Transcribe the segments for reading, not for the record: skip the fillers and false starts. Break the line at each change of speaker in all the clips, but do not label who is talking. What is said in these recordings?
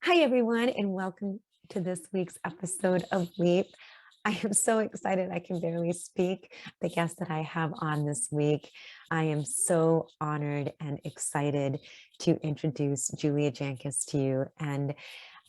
Hi, everyone, and welcome to this week's episode of Leap. I am so excited I can barely speak. The guest that I have on this week, I am so honored and excited to introduce Julia Jancius to you. And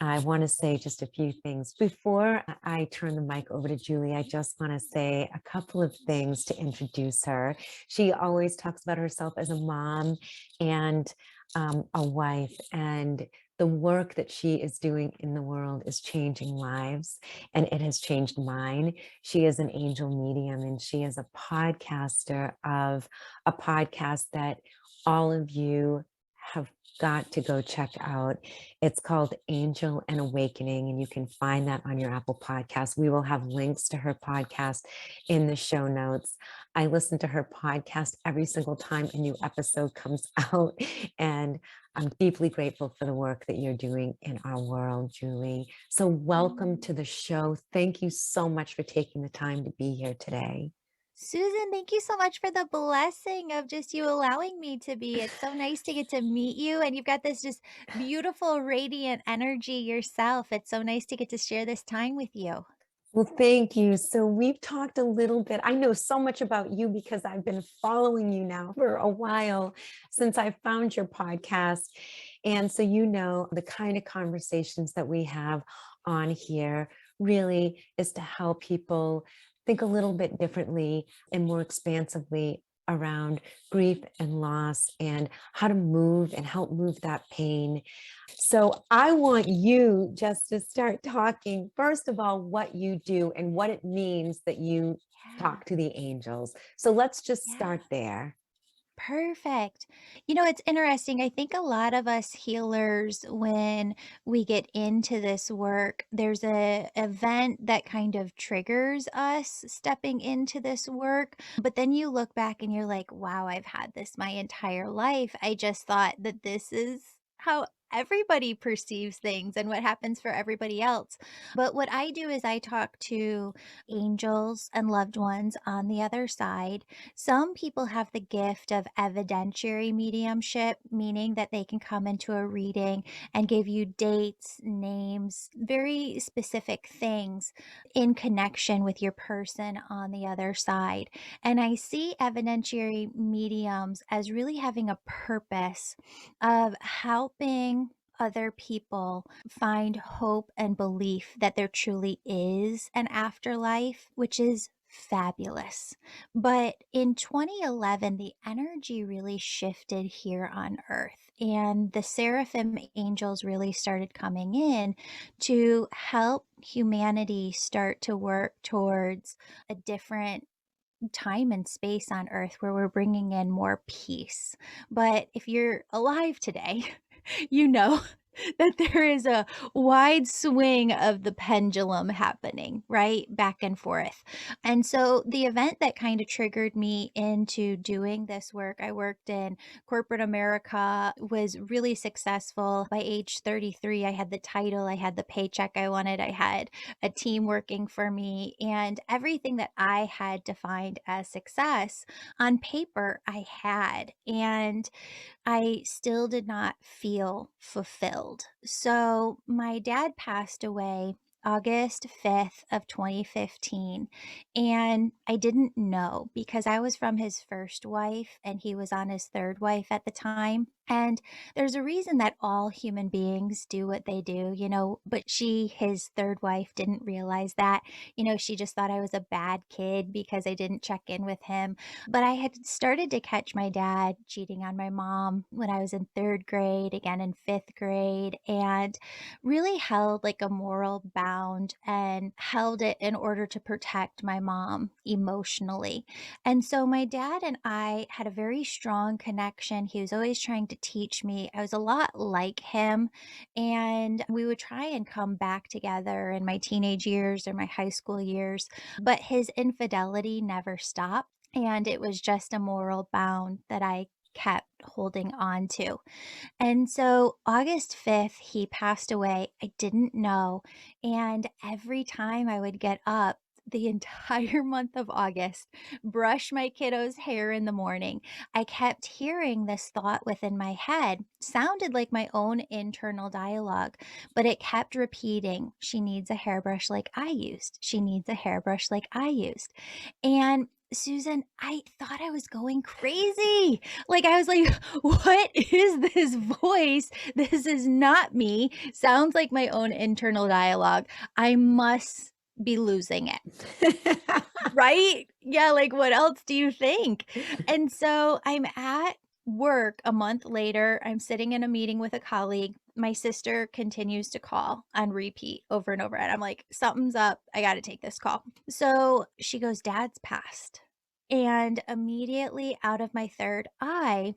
I want to say just a few things. Before I turn the mic over to Julie, I just want to say a couple of things to introduce her. She always talks about herself as a mom and a wife, and the work that she is doing in the world is changing lives, and it has changed mine. She is an angel medium, and she is a podcaster of a podcast that all of you have got to go check out. It's called Angel and Awakening, and you can find that on your Apple Podcast. We will have links to her podcast in the show notes. I listen to her podcast every single time a new episode comes out, and I'm deeply grateful for the work that you're doing in our world, Julie. So, welcome
Oh,
to the show. Thank you so much for taking the time to be here today.
Susan, thank you so much for the blessing of just you allowing me to be. It's so nice to get to meet you, and you've got this just beautiful, radiant energy yourself. It's so nice to get to share this time with you.
Well, thank you. So, we've talked a little bit. I know so much about you because I've been following you now for a while since I found your podcast. And so, the kind of conversations that we have on here really is to help people think a little bit differently and more expansively around grief and loss and how to move and help move that pain. So I want you just to start talking, first of all, what you do and what it means that you
Yeah,
talk to the angels. So let's just
yeah.
start there.
Perfect. It's interesting. I think a lot of us healers, when we get into this work, there's a event that kind of triggers us stepping into this work. But then you look back and you're like, wow, I've had this my entire life. I just thought that this is how everybody perceives things and what happens for everybody else. But what I do is I talk to angels and loved ones on the other side. Some people have the gift of evidentiary mediumship, meaning that they can come into a reading and give you dates, names, very specific things in connection with your person on the other side. And I see evidentiary mediums as really having a purpose of helping other people find hope and belief that there truly is an afterlife, which is fabulous. But in 2011, the energy really shifted here on earth, and the seraphim angels really started coming in to help humanity start to work towards a different time and space on earth where we're bringing in more peace. But if you're alive today, you know that there is a wide swing of the pendulum happening, right? Back and forth. And so the event that kind of triggered me into doing this work, I worked in corporate America, was really successful. By age 33, I had the title, I had the paycheck I wanted, I had a team working for me, and everything that I had defined as success on paper, I had. And I still did not feel fulfilled. So my dad passed away August 5th of 2015, and I didn't know because I was from his first wife and he was on his third wife at the time. And there's a reason that all human beings do what they do, but his third wife, didn't realize that. She just thought I was a bad kid because I didn't check in with him. But I had started to catch my dad cheating on my mom when I was in third grade, again in fifth grade, and really held like a moral bound and held it in order to protect my mom emotionally. And so my dad and I had a very strong connection. He was always trying to teach me. I was a lot like him, and we would try and come back together in my teenage years or my high school years. But his infidelity never stopped. And it was just a moral bound that I kept holding on to. And so August 5th, he passed away. I didn't know. And every time I would get up, the entire month of August, brush my kiddo's hair in the morning, I kept hearing this thought within my head, sounded like my own internal dialogue, but it kept repeating, she needs a hairbrush like I used. She needs a hairbrush like I used. And Susan, I thought I was going crazy. Like, I was like, what is this voice? This is not me. Sounds like my own internal dialogue. I must be losing it. Right? Yeah, like, what else do you think? And so I'm at work a month later, I'm sitting in a meeting with a colleague. My sister continues to call on repeat over and over, and I'm like, "Something's up. I gotta take this call." So she goes, "Dad's passed." And immediately out of my third eye,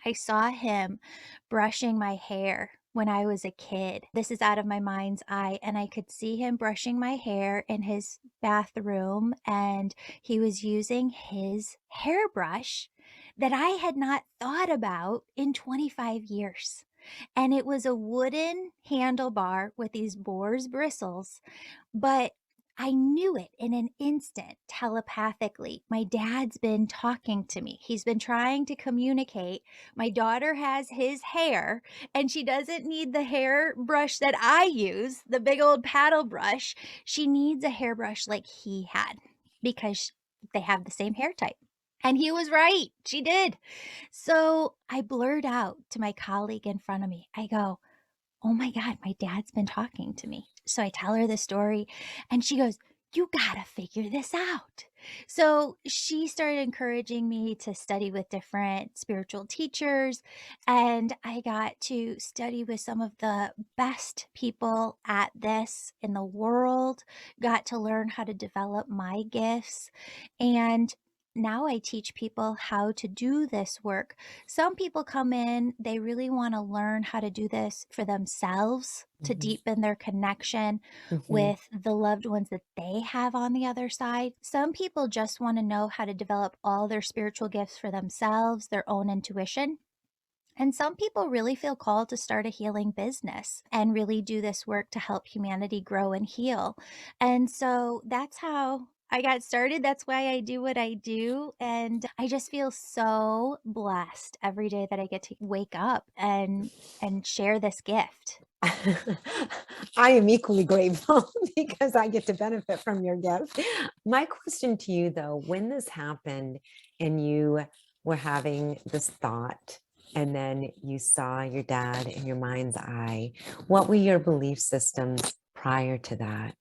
I saw him brushing my hair when I was a kid. This is out of my mind's eye, and I could see him brushing my hair in his bathroom, and he was using his hairbrush that I had not thought about in 25 years. And it was a wooden handlebar with these boar's bristles, but I knew it in an instant telepathically. My dad's been talking to me. He's been trying to communicate. My daughter has his hair, and she doesn't need the hairbrush that I use, the big old paddle brush. She needs a hairbrush like he had because they have the same hair type. And he was right. She did. So I blurred out to my colleague in front of me. I go, "Oh my God, my dad's been talking to me." So I tell her the story and she goes, "You gotta figure this out." So she started encouraging me to study with different spiritual teachers. And I got to study with some of the best people at this in the world, got to learn how to develop my gifts. And now I teach people how to do this work. Some people come in, they really want to learn how to do this for themselves to
Mhm,
deepen their connection
mhm.
with the loved ones that they have on the other side. Some people just want to know how to develop all their spiritual gifts for themselves, their own intuition. And some people really feel called to start a healing business and really do this work to help humanity grow and heal. And so that's how I got started. That's why I do what I do. And I just feel so blessed every day that I get to wake up and share this gift.
I am equally grateful because I get to benefit from your gift. My question to you, though, when this happened and you were having this thought, and then you saw your dad in your mind's eye, what were your belief systems prior to that?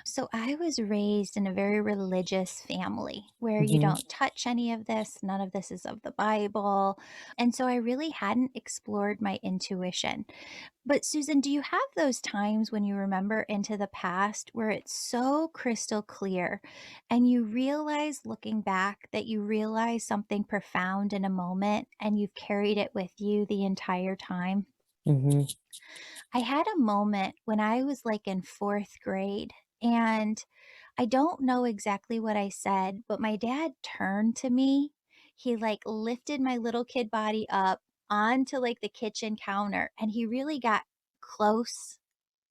So I was raised in a very religious family where you
Mhm,
don't touch any of this, none of this is of the Bible. And so I really hadn't explored my intuition. But Susan, do you have those times when you remember into the past where it's so crystal clear and you realize looking back that you realize something profound in a moment and you've carried it with you the entire time?
mhm.
I had a moment when I was like in fourth grade, and I don't know exactly what I said, but my dad turned to me. He like lifted my little kid body up onto like the kitchen counter, and he really got close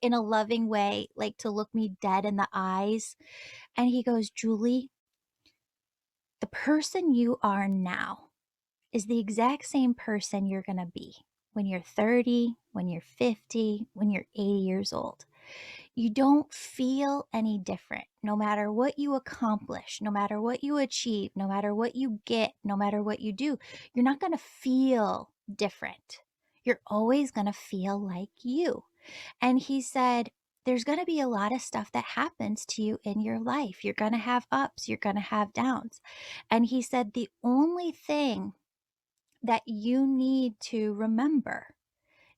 in a loving way, like to look me dead in the eyes. And he goes, "Julie, the person you are now is the exact same person you're going to be when you're 30, when you're 50, when you're 80 years old. You don't feel any different no matter what you accomplish, no matter what you achieve, no matter what you get, no matter what you do. You're not going to feel different. You're always going to feel like you." And he said, "There's going to be a lot of stuff that happens to you in your life. You're going to have ups, you're going to have downs." And he said, "The only thing that you need to remember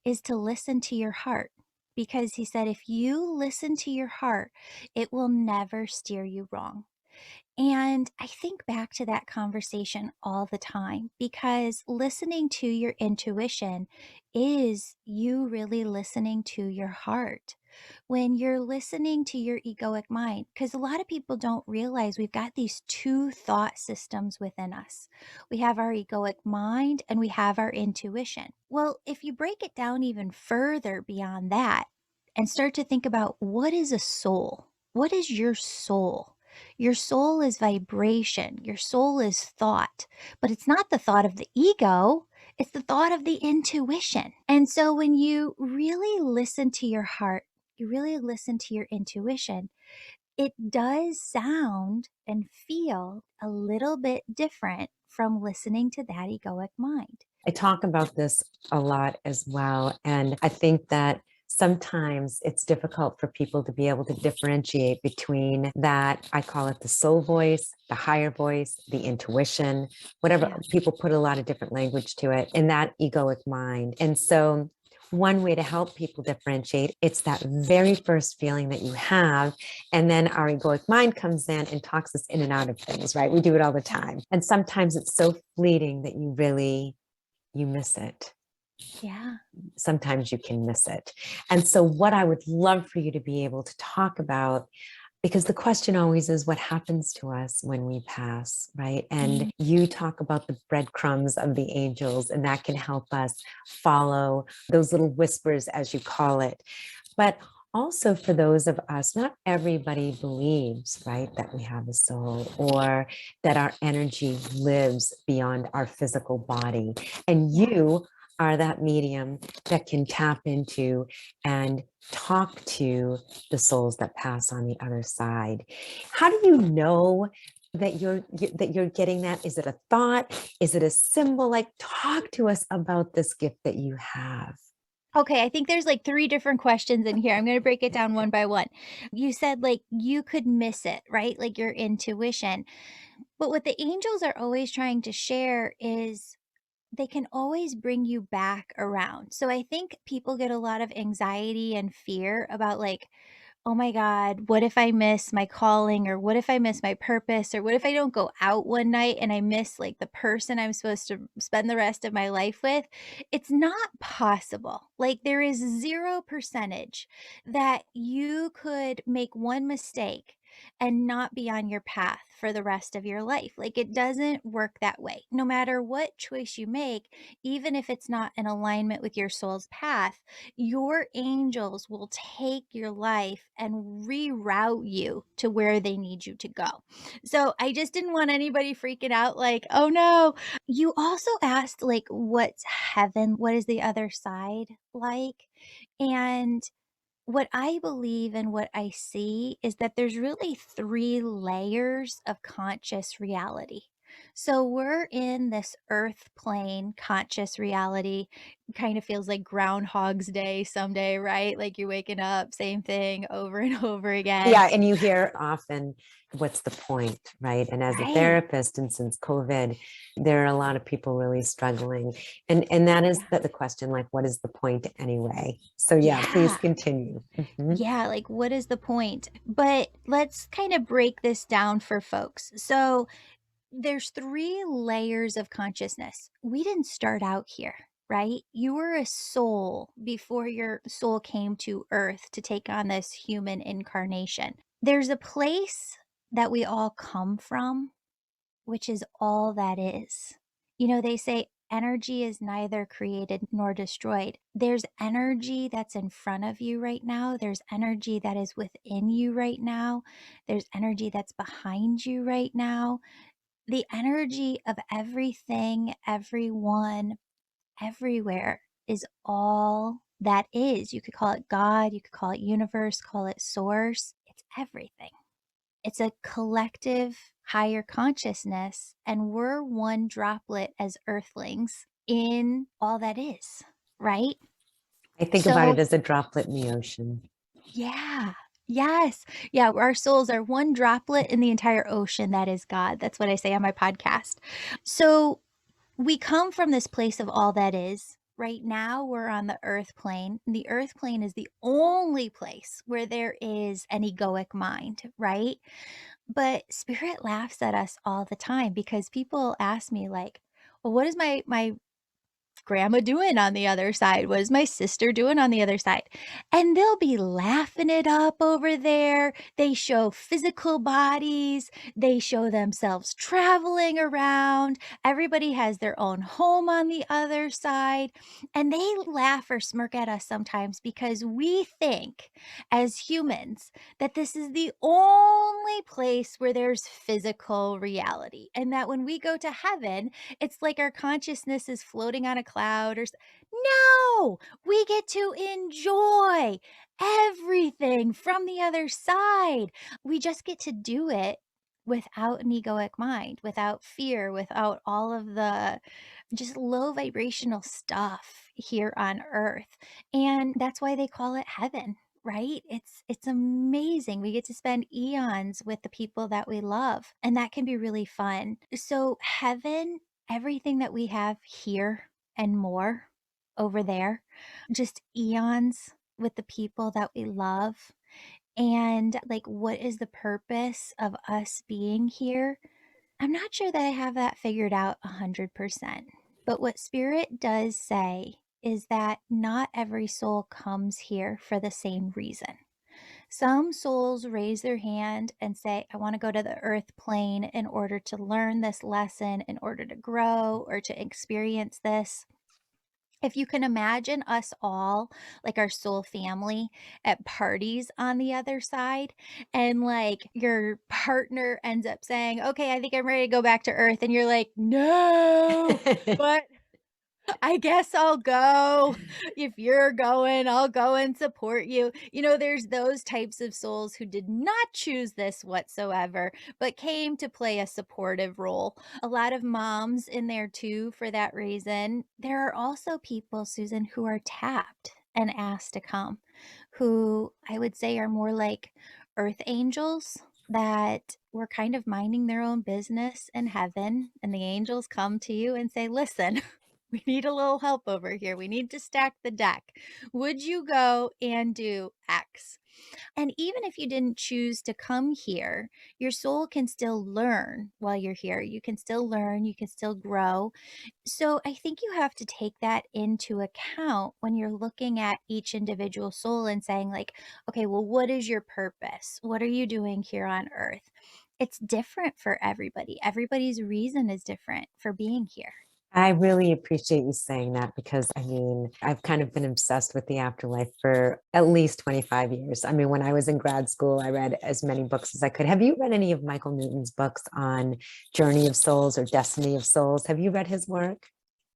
is to listen to your heart." Because he said, if you listen to your heart, it will never steer you wrong. And I think back to that conversation all the time because listening to your intuition is you really listening to your heart. When you're listening to your egoic mind, because a lot of people don't realize we've got these two thought systems within us. We have our egoic mind and we have our intuition. Well, if you break it down even further beyond that and start to think about what is a soul? What is your soul? Your soul is vibration, your soul is thought, but it's not the thought of the ego, it's the thought of the intuition. And so when you really listen to your heart, you really listen to your intuition, it does sound and feel a little bit different from listening to that egoic mind.
I talk about this a lot as well. And I think that sometimes it's difficult for people to be able to differentiate between that. I call it the soul voice, the higher voice, the intuition, whatever.
Yeah.
People put a lot of different language to it, in that egoic mind. And so one way to help people differentiate, it's that very first feeling that you have, and then our egoic mind comes in and talks us in and out of things, right? We do it all the
Yeah.
time, and sometimes it's so fleeting that you miss it.
Yeah.
Sometimes you can miss it. And so, what I would love for you to be able to talk about, because the question always is what happens to us when we pass, right?
Mm.
And you talk about the breadcrumbs of the angels, and that can help us follow those little whispers, as you call it. But also for those of us, not everybody believes, right, that we have a soul or that our energy lives beyond our physical body. And
Yeah.
you are that medium that can tap into and talk to the souls that pass on the other side. How do you know that you're getting that? Is it a thought? Is it a symbol? Like, talk to us about this gift that you have.
Okay, I think there's like 3 different questions in here. I'm gonna break it down one by one. You said, like, you could miss it, right? Like, your intuition. But what the angels are always trying to share is they can always bring you back around. So I think people get a lot of anxiety and fear about, like, oh my God, what if I miss my calling? Or what if I miss my purpose? Or what if I don't go out one night and I miss like the person I'm supposed to spend the rest of my life with? It's not possible. Like, there is 0% that you could make one mistake and not be on your path for the rest of your life. Like, it doesn't work that way. No matter what choice you make, even if it's not in alignment with your soul's path, your angels will take your life and reroute you to where they need you to go. So I just didn't want anybody freaking out like, oh no. You also asked, like, what's heaven? What is the other side like? And what I believe and what I see is that there's really 3 layers of conscious reality. So we're in this earth plane conscious reality. Kind of feels like Groundhog's Day someday, right? Like, you're waking up, same thing over and over again.
Yeah, and you hear often, what's the point, right? And as a
Right.
therapist, and since COVID, there are a lot of people really struggling. And that is
Yeah.
the question, like, what is the point anyway? So yeah, please
Yeah.
continue. Mhm.
Yeah, like, what is the point? But let's kind of break this down for folks. So there's 3 layers of consciousness. We didn't start out here, right? You were a soul before your soul came to earth to take on this human incarnation. There's a place that we all come from, which is all that is. You know, they say energy is neither created nor destroyed. There's energy that's in front of you right now. There's energy that is within you right now. There's energy that's behind you right now. The energy of everything, everyone, everywhere is all that is. You could call it God, you could call it universe, call it source. It's everything. It's a collective higher consciousness, and we're one droplet as earthlings in all that is, right?
I think about it
So,
as a droplet in the ocean.
yeah. Yes. Yeah, our souls are one droplet in the entire ocean that is God. That's what I say on my podcast. So, we come from this place of all that is. Right now, we're on the earth plane. The earth plane is the only place where there is an egoic mind, right? But spirit laughs at us all the time because people ask me, like, well, what is my grandma doing on the other side? What is my sister doing on the other side? And they'll be laughing it up over there. They show physical bodies, they show themselves traveling around. Everybody has their own home on the other side. And they laugh or smirk at us sometimes because we think as humans that this is the only place where there's physical reality. And that when we go to heaven, it's like our consciousness is floating on a cloud no, we get to enjoy everything from the other side. We just get to do it without an egoic mind, without fear, without all of the just low vibrational stuff here on earth. And that's why they call it heaven, right? It's amazing. We get to spend eons with the people that we love, and that can be really fun. So heaven, everything that we have here and more over there, just eons with the people that we love. And like, what is the purpose of us being here? I'm not sure that I have that figured out 100%. But what Spirit does say is that not every soul comes here for the same reason. Some souls raise their hand and say, I want to go to the earth plane in order to learn this lesson, in order to grow or to experience this. If you can imagine us all, like our soul family, at parties on the other side, and like your partner ends up saying, okay, I think I'm ready to go back to earth. And you're like, no, but I guess I'll go. If you're going, I'll go and support you. There's those types of souls who did not choose this whatsoever, but came to play a supportive role. A lot of moms in there too, for that reason. There are also people, Susan, who are tapped and asked to come, who I would say are more like earth angels that were kind of minding their own business in heaven. And the angels come to you and say, listen, we need a little help over here. We need to stack the deck. Would you go and do X? And even if you didn't choose to come here, your soul can still learn while you're here. You can still learn, you can still grow. So I think you have to take that into account when you're looking at each individual soul and saying, like, okay, well, what is your purpose? What are you doing here on earth? It's different for everybody. Everybody's reason is different for being here.
I really appreciate you saying that because I mean, I've kind of been obsessed with the afterlife for at least 25 years. I mean, when I was in grad school, I read as many books as I could. Have you read any of Michael Newton's books on Journey of Souls or Destiny of Souls? Have you read his work?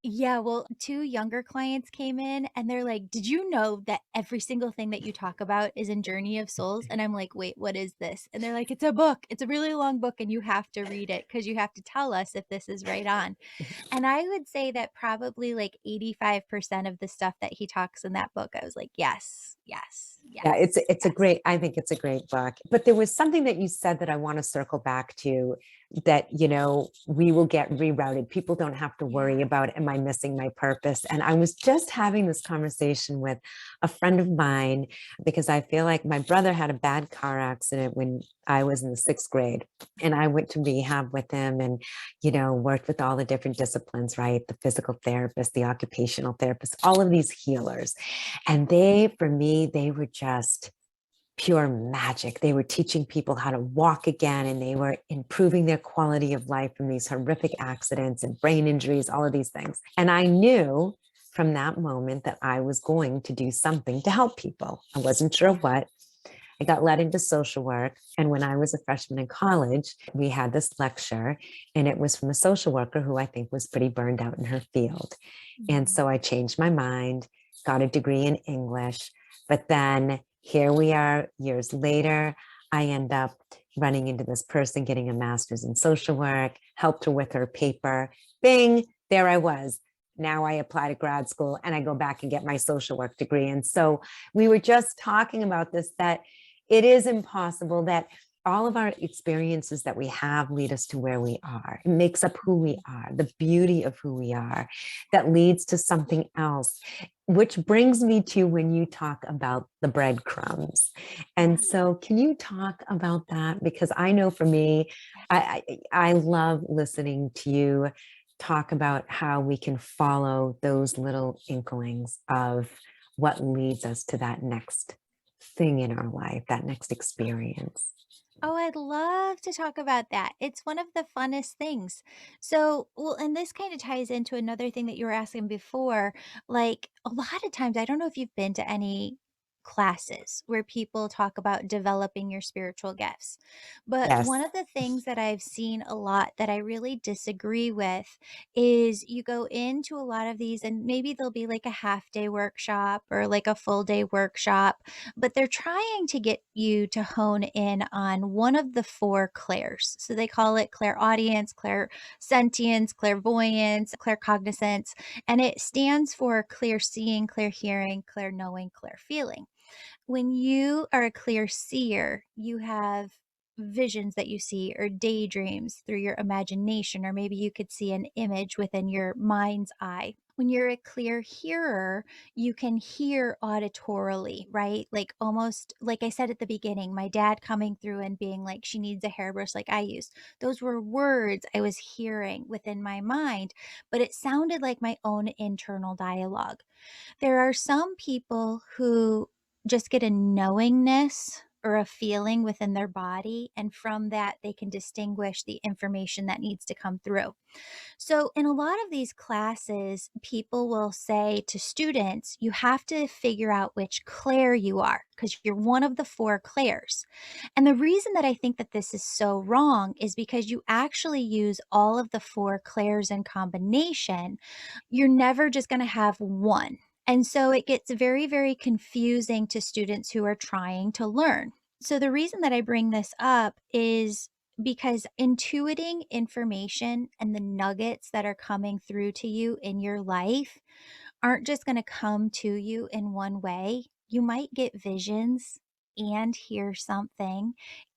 Yeah, well, 2 younger clients came in and they're like, "Did you know that every single thing that you talk about is in Journey of Souls?" And I'm like, "Wait, what is this?" And they're like, "It's a book. It's a really long book and you have to read it because you have to tell us if this is right on." And I would say that probably like 85% of the stuff that he talks in that book, I was like, "Yes, yes,
Yeah,
yes,
it's a
yes."
great, I think it's a great book. But there was something that you said that I want to circle back to that, we will get rerouted. People don't have to worry
Yeah.
about, am I missing my purpose? And I was just having this conversation with a friend of mine because I feel like my brother had a bad car accident when I was in the sixth grade. And I went to rehab with him and, worked with all the different disciplines, right? The physical therapist, the occupational therapist, all of these healers. And they, for me, they were just pure magic. They were teaching people how to walk again, and they were improving their quality of life from these horrific accidents and brain injuries, all of these things. And I knew from that moment that I was going to do something to help people. I wasn't sure what. I got led into social work. And when I was a freshman in college, we had this lecture, and it was from a social worker who I think was pretty burned out in her field. And
Mhm.
so I changed my mind, got a degree in English. But then here we are years later. I end up running into this person, getting a master's in social work, helped her with her paper. Bing, there I was. Now I apply to grad school and I go back and get my social work degree. And so we were just talking about this, that it is impossible that all of our experiences that we have lead us to where we are. It makes up who we are, the beauty of who we are, that leads to something else, which brings me to when you talk about the breadcrumbs.
Yeah.
And so, can you talk about that? Because I know for me, I love listening to you talk about how we can follow those little inklings of what leads us to that next thing in our life, that next experience.
Oh, I'd love to talk about that. It's one of the funnest things. So, well, and this kind of ties into another thing that you were asking before. Like a lot of times, I don't know if you've been to any classes where people talk about developing your spiritual gifts. But
Yes.
one of the things that I've seen a lot that I really disagree with is you go into a lot of these and maybe there'll be like a half day workshop or like a full day workshop, but they're trying to get you to hone in on one of the four clairs. So they call it clairaudience, clairsentience, clairvoyance, claircognizance, and it stands for clear seeing, clear hearing, clear knowing, clear feeling. When you are a clear seer, you have visions that you see or daydreams through your imagination, or maybe you could see an image within your mind's eye. When you're a clear hearer, you can hear auditorily, right? Like almost like I said at the beginning, my dad coming through and being like, she needs a hairbrush like I used. Those were words I was hearing within my mind, but it sounded like my own internal dialogue. There are some people who just get a knowingness or a feeling within their body, and from that, they can distinguish the information that needs to come through. So, in a lot of these classes, people will say to students, you have to figure out which clair you are because you're one of the four clairs. And the reason that I think that this is so wrong is because you actually use all of the four clairs in combination. You're never just going to have one. And so it gets very, very confusing to students who are trying to learn. So, the reason that I bring this up is because intuiting information and the nuggets that are coming through to you in your life aren't just going to come to you in one way. You might get visions and hear something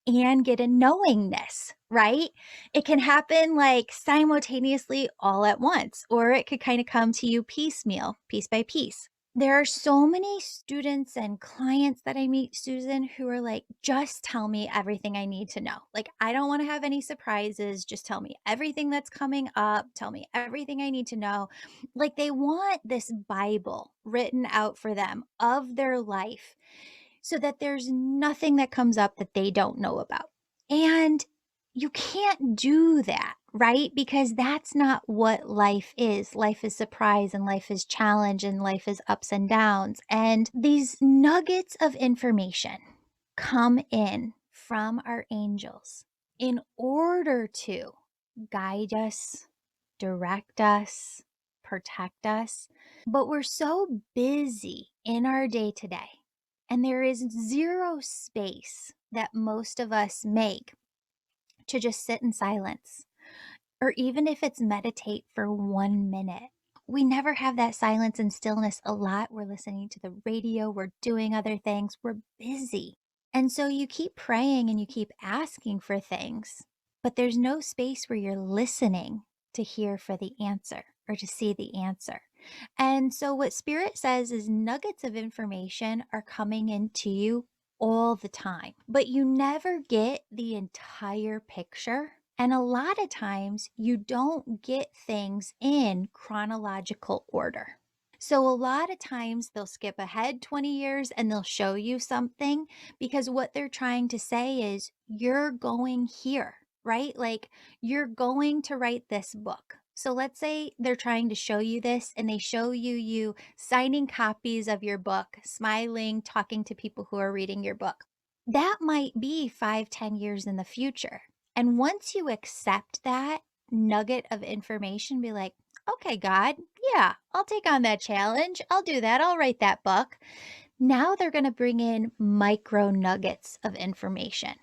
and get a knowingness, right? It can happen like simultaneously all at once, or it could kind of come to you piecemeal, piece by piece. There are so many students and clients that I meet, Susan, who are like, just tell me everything I need to know. Like, I don't want to have any surprises. Just tell me everything that's coming up. Tell me everything I need to know. Like, they want this Bible written out for them of their life so that there's nothing that comes up that they don't know about. And you can't do that, right? Because that's not what life is. Life is surprise and life is challenge and life is ups and downs. And these nuggets of information come in from our angels in order to guide us, direct us, protect us. But we're so busy in our day to day, and there is zero space that most of us make to just sit in silence, or even if it's meditate for 1 minute. We never have that silence and stillness a lot. We're listening to the radio, we're doing other things, we're busy. And so you keep praying and you keep asking for things, but there's no space where you're listening to hear for the answer or to see the answer. And so what Spirit says is nuggets of information are coming into you all the time, but you never get the entire picture. And a lot of times you don't get things in chronological order. So a lot of times they'll skip ahead 20 years and they'll show you something because what they're trying to say is you're going here, right? Like you're going to write this book. So let's say they're trying to show you this and they show you signing copies of your book, smiling, talking to people who are reading your book. That might be 5, 10 years in the future. And once you accept that nugget of information, be like, okay, God, yeah, I'll take on that challenge. I'll do that. I'll write that book. Now they're going to bring in micro nuggets of information.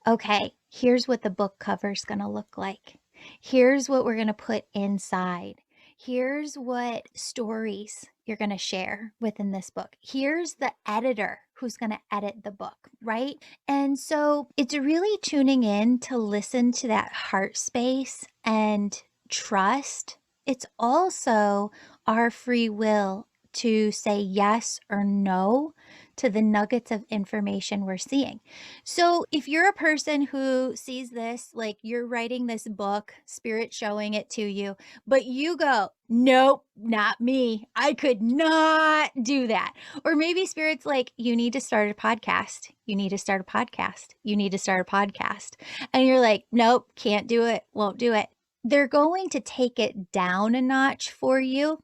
Okay, here's what the book cover is going to look like. Here's what we're going to put inside. Here's what stories you're going to share within this book. Here's the editor who's going to edit the book, right? And so it's really tuning in to listen to that heart space and trust. It's also our free will to say yes or no to the nuggets of information we're seeing. So, if you're a person who sees this, like you're writing this book, spirit showing it to you, but you go, nope, not me. I could not do that. Or maybe spirit's like, you need to start a podcast. You need to start a podcast. You need to start a podcast. And you're like, nope, can't do it, won't do it. They're going to take it down a notch for you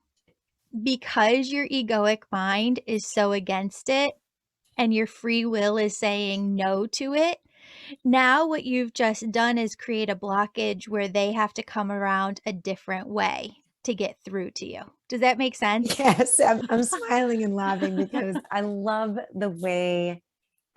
because your egoic mind is so against it and your free will is saying no to it. Now, what you've just done is create a blockage where they have to come around a different way to get through to you. Does that make sense?
Yes, I'm smiling and laughing because I love the way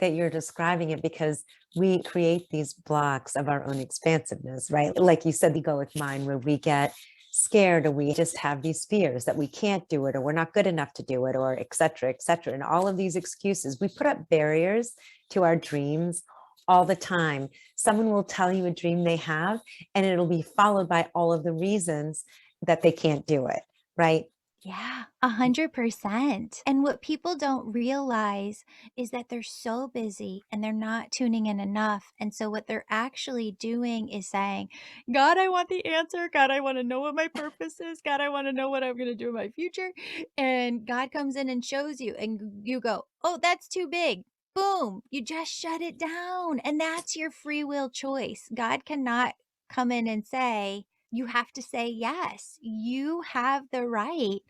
that you're describing it because we create these blocks of our own expansiveness, right? Like you said, the egoic mind, where we get scared or we just have these fears that we can't do it or we're not good enough to do it or et cetera, et cetera. And all of these excuses, we put up barriers to our dreams all the time. Someone will tell you a dream they have, and it'll be followed by all of the reasons that they can't do it, right?
Yeah, 100%. And what people don't realize is that they're so busy and they're not tuning in enough. And so, what they're actually doing is saying, God, I want the answer. God, I want to know what my purpose is. God, I want to know what I'm going to do in my future. And God comes in and shows you, and you go, oh, that's too big. Boom, you just shut it down. And that's your free will choice. God cannot come in and say, you have to say yes. You have the right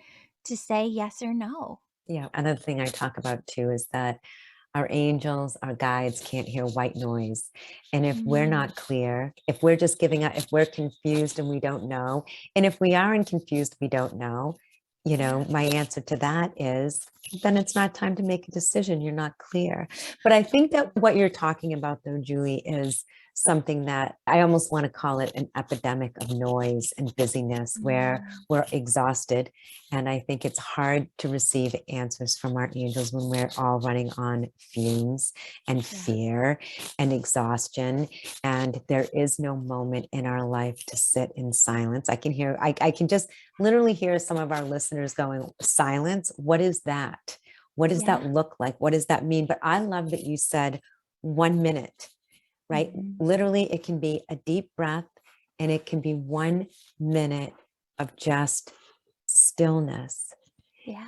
to say yes or no.
Yeah. Another thing I talk about too is that our angels, our guides can't hear white noise. And if we're
Mm,
not clear, if we're just giving up, if we're confused and we don't know, and if we aren't confused, we don't know,
yeah,
my answer to that is then it's not time to make a decision. You're not clear. But I think that what you're talking about, though, Julie, is something that I almost want to call it an epidemic of noise and busyness where
mm,
we're exhausted. And I think it's hard to receive answers from our angels when we're all running on fumes and
yeah,
fear and exhaustion. And there is no moment in our life to sit in silence. I can just literally hear some of our listeners going, silence? What is that? What does that
yeah.
look like? What does that mean? But I love that you said 1 minute, right?
Mhm.
Literally, it can be a deep breath and it can be 1 minute of just stillness.
Yeah.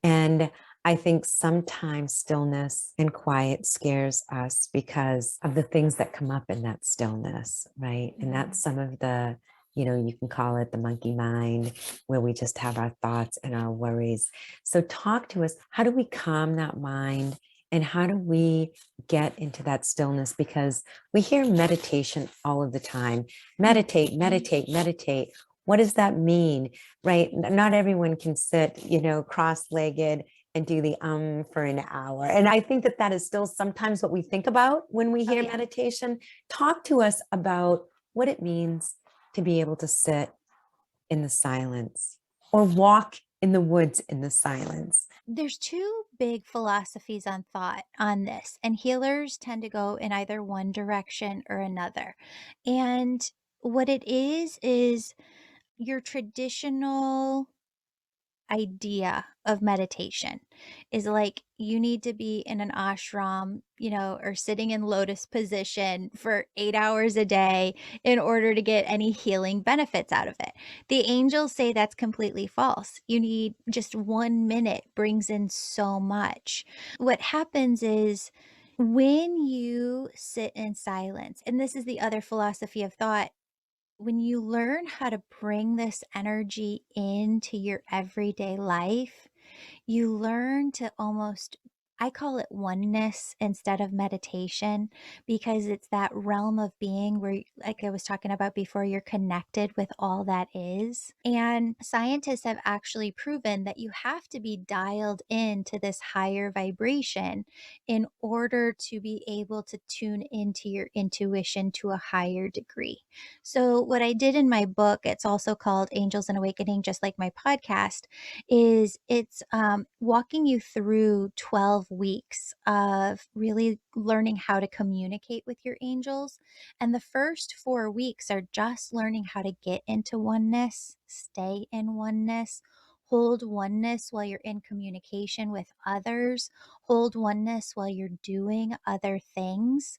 And I think sometimes stillness and quiet scares us because of the things that come up in that stillness, right? And
Mhm.
that's some of the, you can call it the monkey mind, where we just have our thoughts and our worries. So, talk to us. How do we calm that mind? And how do we get into that stillness? Because we hear meditation all of the time. Meditate,
Mhm.
meditate, meditate. What does that mean? Right? Not everyone can sit, cross-legged and do the for an hour. And I think that that is still sometimes what we think about when we
Oh,
hear
yeah.
meditation. Talk to us about what it means to be able to sit in the silence or walk in the woods in the silence.
There's two big philosophies on thought on this, and healers tend to go in either one direction or another. And what it is your traditional idea of meditation is like you need to be in an ashram, or sitting in lotus position for 8 hours a day in order to get any healing benefits out of it. The angels say that's completely false. You need just 1 minute brings in so much. What happens is when you sit in silence, and this is the other philosophy of thought, when you learn how to bring this energy into your everyday life, you learn to almost, I call it oneness instead of meditation, because it's that realm of being where, like I was talking about before, you're connected with all that is. And scientists have actually proven that you have to be dialed into this higher vibration in order to be able to tune into your intuition to a higher degree. So, what I did in my book, it's also called Angels and Awakening, just like my podcast, is it's walking you through 12 weeks of really learning how to communicate with your angels. And the first 4 weeks are just learning how to get into oneness, stay in oneness, hold oneness while you're in communication with others, hold oneness while you're doing other things,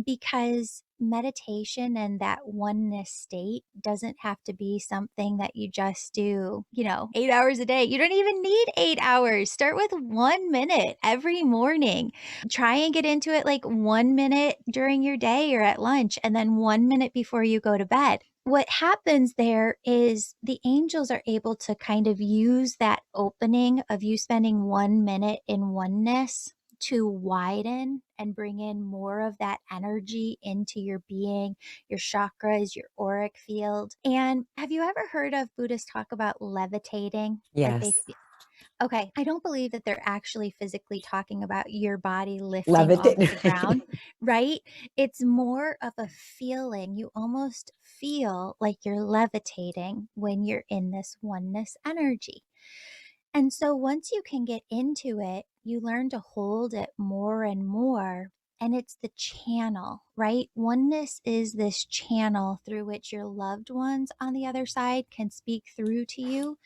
because meditation and that oneness state doesn't have to be something that you just do, 8 hours a day. You don't even need 8 hours. Start with 1 minute every morning. Try and get into it like 1 minute during your day or at lunch, and then 1 minute before you go to bed. What happens there is the angels are able to kind of use that opening of you spending 1 minute in oneness to widen and bring in more of that energy into your being, your chakras, your auric field. And have you ever heard of Buddhists talk about levitating? Like they
Yes.
feel. Okay, I don't believe that they're actually physically talking about your body lifting off
Levitate.
the ground, right? It's more of a feeling. You almost feel like you're levitating when you're in this oneness energy. And so once you can get into it, you learn to hold it more and more. And it's the channel, right? Oneness is this channel through which your loved ones on the other side can speak through to you,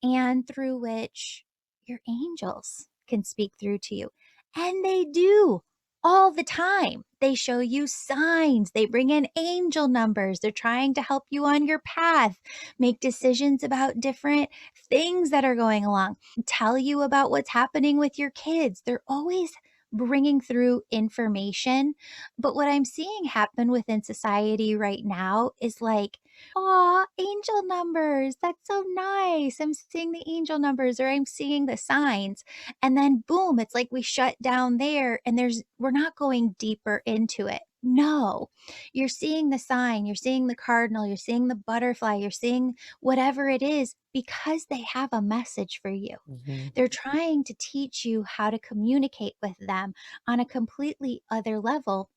and through which your angels can speak through to you. And they do all the time. They show you signs, they bring in angel numbers, they're trying to help you on your path, make decisions about different things that are going along, tell you about what's happening with your kids. They're always bringing through information. But what I'm seeing happen within society right now is like, "Aw, angel numbers. That's so nice. I'm seeing the angel numbers or I'm seeing the signs." And then boom, it's like we shut down there and we're not going deeper into it. No. You're seeing the sign, you're seeing the cardinal, you're seeing the butterfly, you're seeing whatever it is because they have a message for you.
Mhm.
They're trying to teach you how to communicate with them on a completely other level,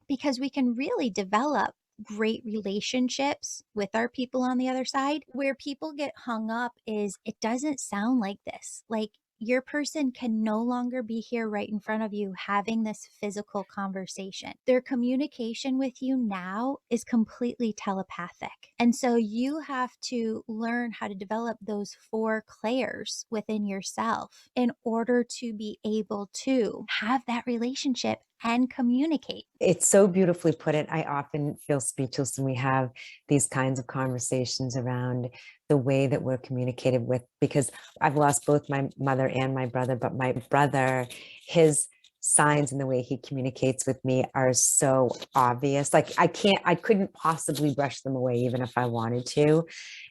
because we can really develop great relationships with our people on the other side. Where people get hung up is it doesn't sound like this. Like, your person can no longer be here right in front of you having this physical conversation. Their communication with you now is completely telepathic. And so you have to learn how to develop those four clairs within yourself in order to be able to have that relationship and communicate.
It's so beautifully put it. I often feel speechless when we have these kinds of conversations around the way that we're communicated with, because I've lost both my mother and my brother, but my brother, his signs and the way he communicates with me are so obvious. Like I couldn't possibly brush them away even if I wanted to.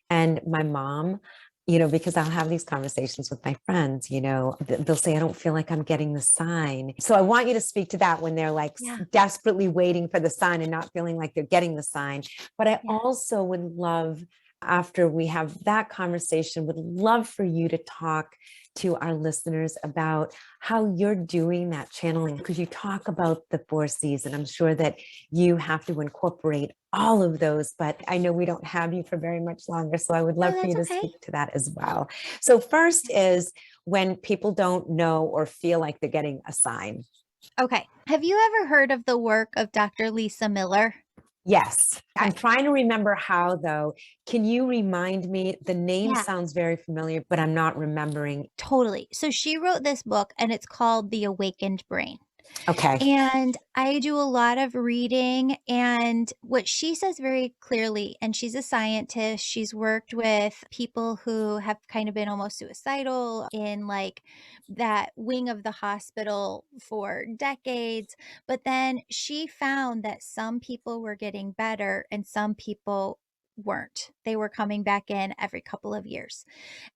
And my mom, because I'll have these conversations with my friends, they'll say, I don't feel like I'm getting the sign. So I want you to speak to that when they're like
Yeah.
desperately waiting for the sign and not feeling like they're getting the sign. But I
Yeah.
also would love, after we have that conversation, would love for you to talk to our listeners about how you're doing that channeling, because you talk about the four C's, and I'm sure that you have to incorporate all of those, but I know we don't have you for very much longer. So I would
No,
love for you
that's
to
okay.
speak to that as well. So first is when people don't know or feel like they're getting a sign.
Okay. Have you ever heard of the work of Dr. Lisa Miller?
Yes. I'm
Okay.
trying to remember how, though. Can you remind me? The name
Yeah,
sounds very familiar, but I'm not remembering.
totally. So she wrote this book and it's called The Awakened Brain.
Okay.
And I do a lot of reading, and what she says very clearly, and she's a scientist, she's worked with people who have kind of been almost suicidal in like that wing of the hospital for decades. But then she found that some people were getting better and some people weren't. They were coming back in every couple of years.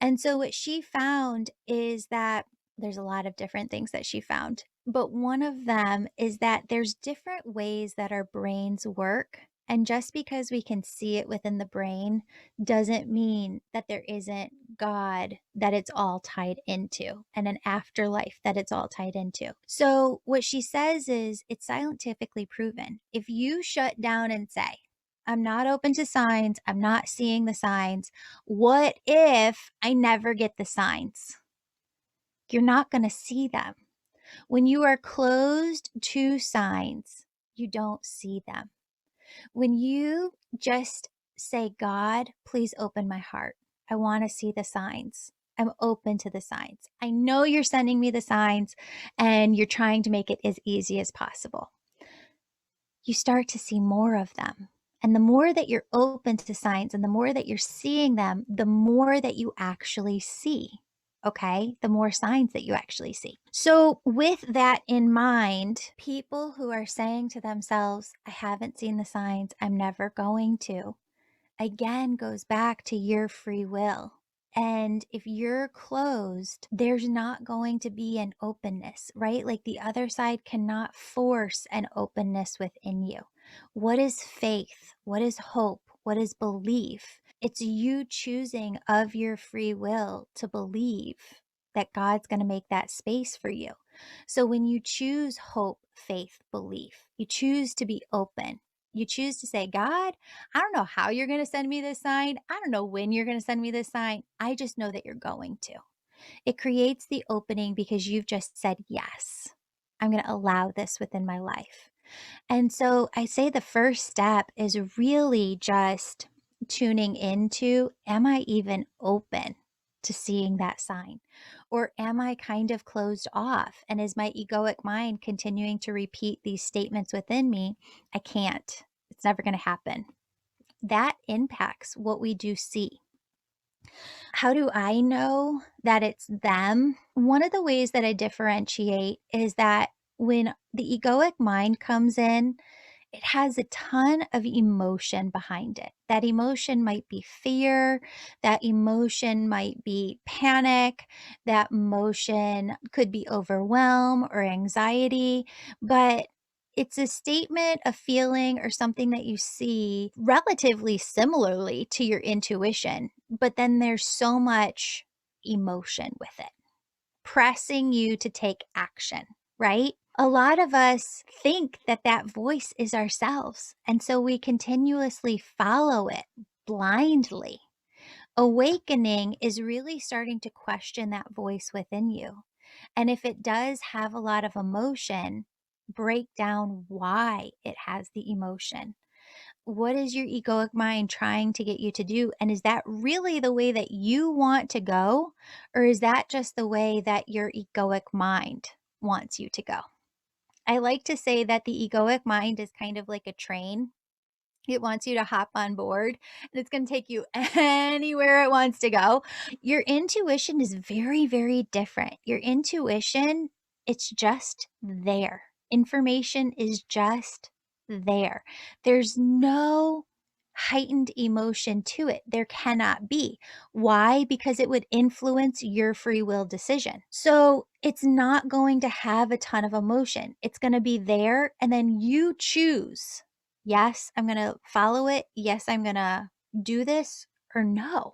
And so what she found is that there's a lot of different things that she found, but one of them is that there's different ways that our brains work. And just because we can see it within the brain doesn't mean that there isn't God that it's all tied into and an afterlife that it's all tied into. So, what she says is it's scientifically proven. If you shut down and say, I'm not open to signs, I'm not seeing the signs, what if I never get the signs? You're not going to see them. When you are closed to signs, you don't see them. When you just say, God, please open my heart. I want to see the signs. I'm open to the signs. I know you're sending me the signs and you're trying to make it as easy as possible. You start to see more of them. And the more that you're open to signs and the more that you're seeing them, the more that you actually see. Okay. The more signs that you actually see. So, with that in mind, people who are saying to themselves, I haven't seen the signs, I'm never going to, again goes back to your free will. And if you're closed, there's not going to be an openness, right? Like the other side cannot force an openness within you. What is faith? What is hope? What is belief? It's you choosing of your free will to believe that God's going to make that space for you. So when you choose hope, faith, belief, you choose to be open. You choose to say, God, I don't know how you're going to send me this sign. I don't know when you're going to send me this sign. I just know that you're going to. It creates the opening because you've just said, yes, I'm going to allow this within my life. And so I say the first step is really just tuning into, am I even open to seeing that sign? Or am I kind of closed off? And is my egoic mind continuing to repeat these statements within me? I can't. It's never going to happen. That impacts what we do see. How do I know that it's them? One of the ways that I differentiate is that when the egoic mind comes in, it has a ton of emotion behind it. That emotion might be fear, that emotion might be panic, that emotion could be overwhelm or anxiety, but it's a statement, a feeling, or something that you see relatively similarly to your intuition, but then there's so much emotion with it, pressing you to take action, right? A lot of us think that that voice is ourselves. And so we continuously follow it blindly. Awakening is really starting to question that voice within you. And if it does have a lot of emotion, break down why it has the emotion. What is your egoic mind trying to get you to do? And is that really the way that you want to go? Or is that just the way that your egoic mind wants you to go? I like to say that the egoic mind is kind of like a train. It wants you to hop on board and it's going to take you anywhere it wants to go. Your intuition is very, very different. Your intuition, it's just there. Information is just there. There's no heightened emotion to it. There cannot be. Why? Because it would influence your free will decision. So it's not going to have a ton of emotion. It's going to be there and then you choose. Yes, I'm going to follow it. Yes, I'm going to do this or no.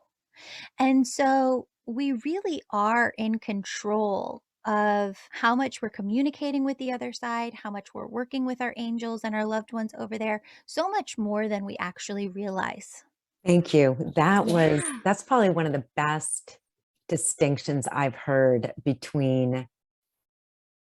And so we really are in control of how much we're communicating with the other side, how much we're working with our angels and our loved ones over there, so much more than we actually realize.
Thank you.
Yeah.
That's probably one of the best distinctions I've heard between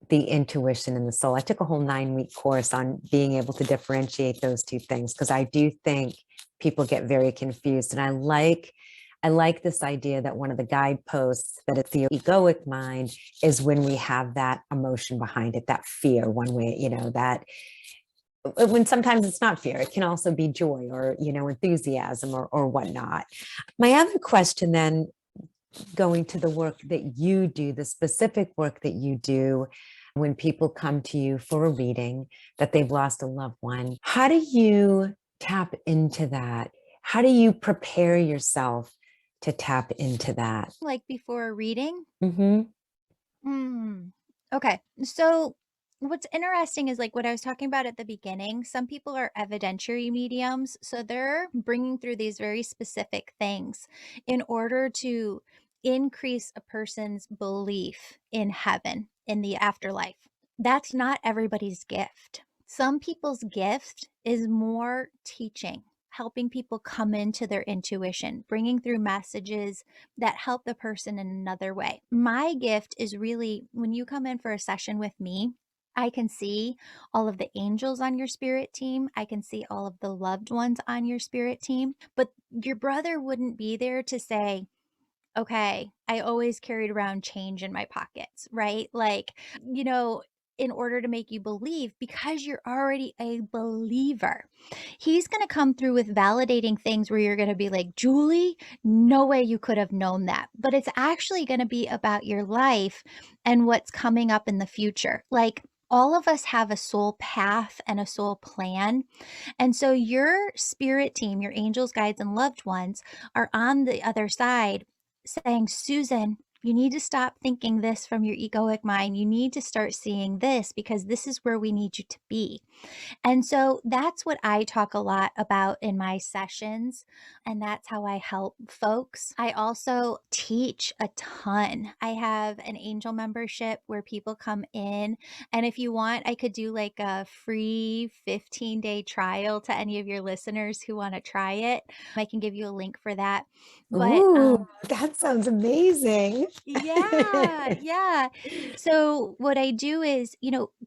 the intuition and the soul. I took a whole 9-week course on being able to differentiate those two things because I do think people get very confused. And I like this idea that one of the guideposts that it's the egoic mind is when we have that emotion behind it, that fear, one way, that when sometimes it's not fear, it can also be joy or, enthusiasm or whatnot. My other question then, going to the work that you do, the specific work that you do when people come to you for a reading that they've lost a loved one, how do you tap into that? How do you prepare yourself to tap into that?
Like before a reading?
Hmm.
Mm. Okay. So what's interesting is like what I was talking about at the beginning. Some people are evidentiary mediums. So they're bringing through these very specific things in order to increase a person's belief in heaven, in the afterlife. That's not everybody's gift. Some people's gift is more teaching, helping people come into their intuition, bringing through messages that help the person in another way. My gift is really when you come in for a session with me, I can see all of the angels on your spirit team. I can see all of the loved ones on your spirit team. But your brother wouldn't be there to say, okay, I always carried around change in my pockets, right? Like, you know, in order to make you believe, because you're already a believer, he's going to come through with validating things where you're going to be like, Julie, no way you could have known that. But it's actually going to be about your life and what's coming up in the future. Like, all of us have a soul path and a soul plan. And so your spirit team, your angels, guides, and loved ones are on the other side saying, Susan, you need to stop thinking this from your egoic mind. You need to start seeing this because this is where we need you to be. And so that's what I talk a lot about in my sessions, and that's how I help folks. I also teach a ton. I have an angel membership where people come in, and if you want, I could do like a free 15-day trial to any of your listeners who want to try it. I can give you a link for that. But
Ooh, that sounds amazing.
yeah, yeah. So what I do is,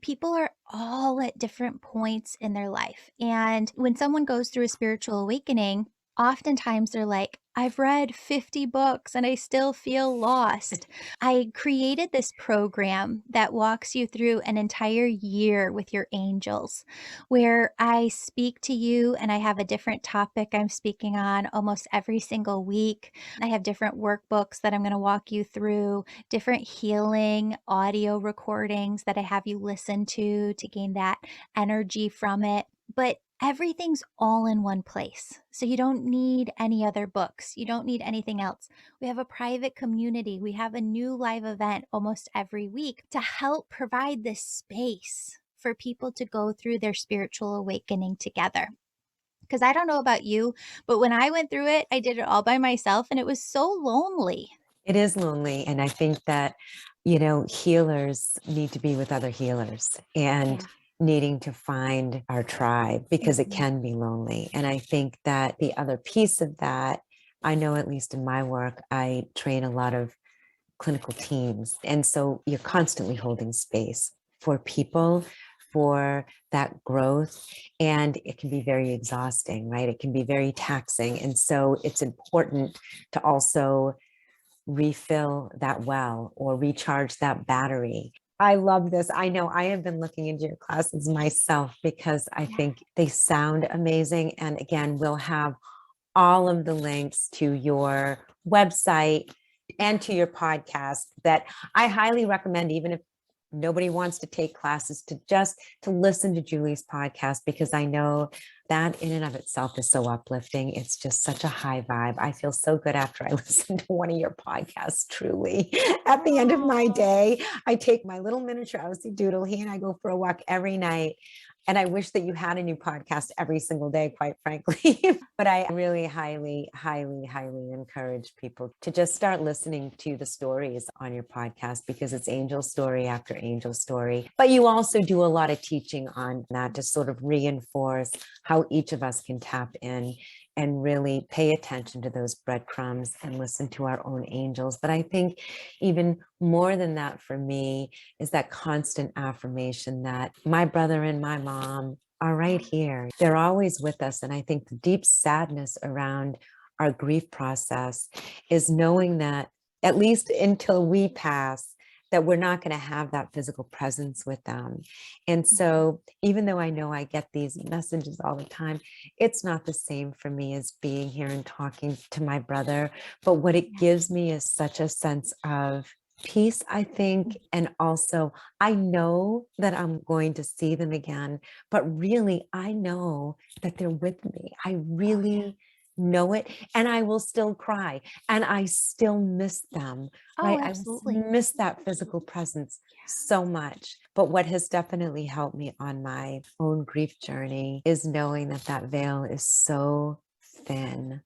people are all at different points in their life. And when someone goes through a spiritual awakening, oftentimes they're like, I've read 50 books and I still feel lost. I created this program that walks you through an entire year with your angels, where I speak to you and I have a different topic I'm speaking on almost every single week. I have different workbooks that I'm going to walk you through, different healing audio recordings that I have you listen to gain that energy from it. But everything's all in one place. So you don't need any other books. You don't need anything else. We have a private community. We have a new live event almost every week to help provide this space for people to go through their spiritual awakening together. Because I don't know about you, but when I went through it, I did it all by myself and it was so lonely.
It is lonely. And I think that, healers need to be with other healers and
Yeah.
needing to find our tribe because it
Mhm.
can be lonely. And I think that the other piece of that, I know at least in my work, I train a lot of clinical teams. And so you're constantly holding space for people, for that growth. And it can be very exhausting, right? It can be very taxing. And so it's important to also refill that well or recharge that battery. I love this. I know I have been looking into your classes myself because I
Yeah.
think they sound amazing. And again, we'll have all of the links to your website and
Yeah.
to your podcast that I highly recommend, even if nobody wants to take classes, to just to listen to Julie's podcast, because I know that in and of itself is so uplifting. It's just such a high vibe. I feel so good after I listen to one of your podcasts, truly. At the end of my
Oh.
day, I take my little miniature Aussie doodle here and I go for a walk every night. And I wish that you had a new podcast every single day, quite frankly. But I really highly, highly, highly encourage people to just start listening to the stories on your podcast because it's angel story after angel story. But you also do a lot of teaching on that to sort of reinforce how each of us can tap in and really pay attention to those breadcrumbs and listen to our own angels. But I think even more than that for me is that constant affirmation that my brother and my mom are right here. They're always with us. And I think the deep sadness around our grief process is knowing that, at least until we pass, that we're not going to have that physical presence with them. And
Mhm.
so, even though I know I get these messages all the time, it's not the same for me as being here and talking to my brother. But what it
Yeah.
gives me is such a sense of peace, I think. And also, I know that I'm going to see them again, but really, I know that they're with me. I
Oh, yeah.
really know it. And I will still cry and I still miss them,
Oh,
right? I will
absolutely.
miss that physical presence so much. But what has definitely helped me on my own grief journey is knowing that that veil is so thin.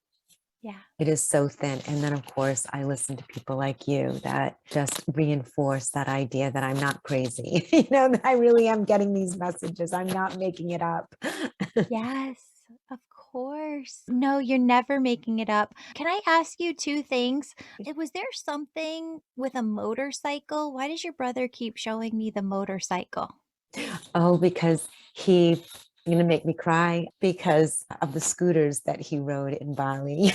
Yeah.
It is so thin. And then, of course, I listen to people like you that just reinforce that idea that I'm not crazy, that I really am getting these messages. I'm not making it up.
Yes, of course. No, you're never making it up. Can I ask you 2 things? Was there something with a motorcycle? Why does your brother keep showing me the motorcycle?
Oh, because he going to make me cry because of the scooters that he rode in Bali.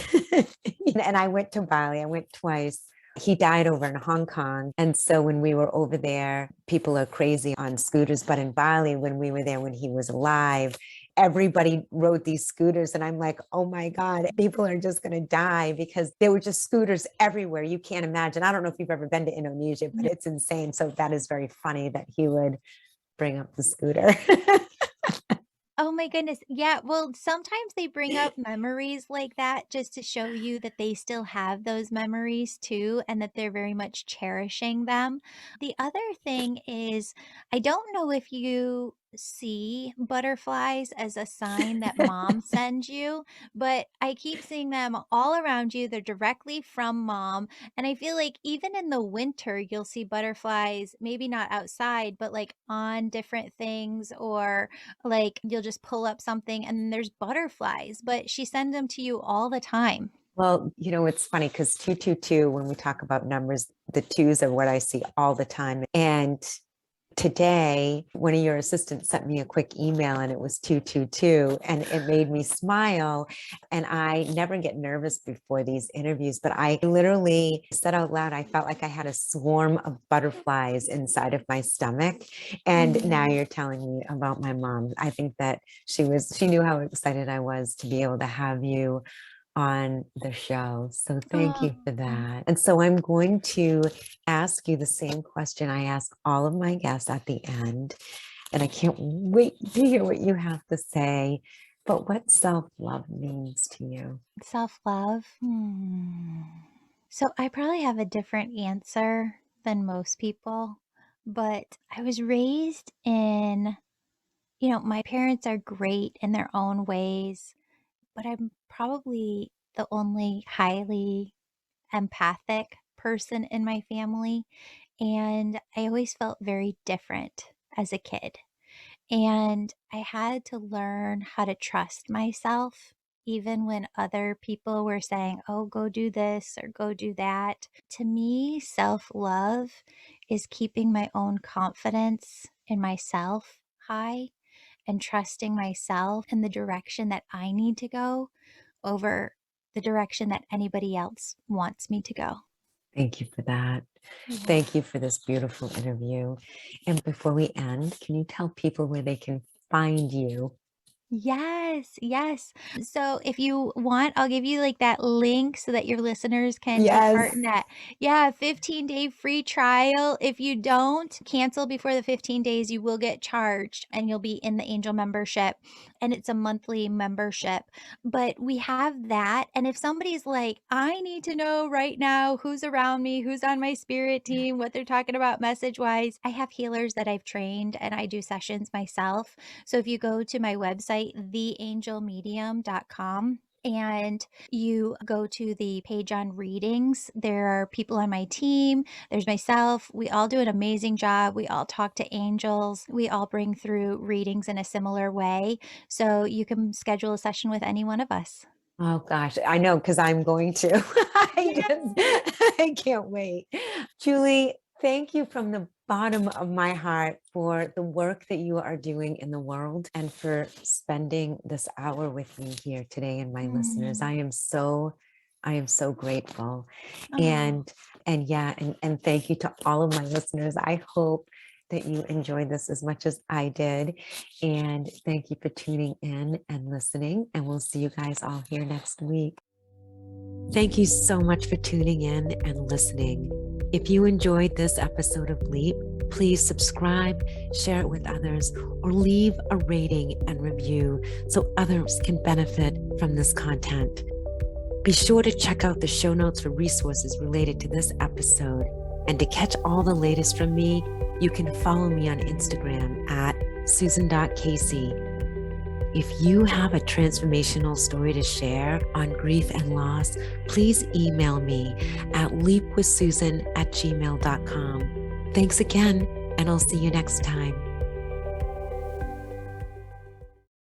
And I went to Bali, I went twice. He died over in Hong Kong. And so when we were over there, people are crazy on scooters. But in Bali, when we were there, when he was alive, everybody rode these scooters. And I'm like, oh my God, people are just going to die because there were just scooters everywhere. You can't imagine. I don't know if you've ever been to Indonesia, but it's insane. So that is very funny that he would bring up the scooter.
Oh my goodness. Yeah, well, sometimes they bring up memories like that just to show you that they still have those memories too, and that they're very much cherishing them. The other thing is, I don't know if you see butterflies as a sign that mom sends you, but I keep seeing them all around you. They're directly from mom. And I feel like even in the winter, you'll see butterflies, maybe not outside, but like on different things, or like, you'll just pull up something and then there's butterflies, but she sends them to you all the time.
Well, it's funny because 222, when we talk about numbers, the twos are what I see all the time. And today, one of your assistants sent me a quick email and it was 222 and it made me smile. And I never get nervous before these interviews, but I literally said out loud, I felt like I had a swarm of butterflies inside of my stomach. And now
Mhm.
you're telling me about my mom. I think that she knew how excited I was to be able to have you on the show. So thank you for
Oh.
that. And so I'm going to ask you the same question I ask all of my guests at the end. And I can't wait to hear what you have to say. But what self-love means to you?
Self-love? So I probably have a different answer than most people, but I was raised in, my parents are great in their own ways, but I'm probably the only highly empathic person in my family, and I always felt very different as a kid. And I had to learn how to trust myself even when other people were saying, "Oh, go do this or go do that." To me, self-love is keeping my own confidence in myself high and trusting myself in the direction that I need to go over the direction that anybody else wants me to go.
Thank you for that.
Yeah.
Thank you for this beautiful interview. And before we end, can you tell people where they can find you?
Yes, yes. So if you want, I'll give you like that link so that your listeners can take part in
Yes.
that. Yeah, 15-day free trial. If you don't cancel before the 15 days, you will get charged and you'll be in the Angel membership. And it's a monthly membership. But we have that. And if somebody's like, I need to know right now who's around me, who's on my spirit team, what they're talking about message wise, I have healers that I've trained and I do sessions myself. So if you go to my website, theangelmedium.com, and you go to the page on readings, there are people on my team. There's myself. We all do an amazing job. We all talk to angels. We all bring through readings in a similar way. So you can schedule a session with any one of us.
Oh gosh, I know because I'm going to. I
Yeah.
I can't wait. Julie, thank you from the bottom of my heart for the work that you are doing in the world and for spending this hour with me here today and my listeners.
Mm.
I am so grateful.
Oh.
And yeah, and thank you to all of my listeners. I hope that you enjoyed this as much as I did. And thank you for tuning in and listening. And we'll see you guys all here next week. Thank you so much for tuning in and listening. If you enjoyed this episode of Leap, please subscribe, share it with others, or leave a rating and review so others can benefit from this content. Be sure to check out the show notes for resources related to this episode. And to catch all the latest from me, you can follow me on Instagram at susan.casey. If you have a transformational story to share on grief and loss, please email me at leapwithsusan@gmail.com. Thanks again, and I'll see you next time.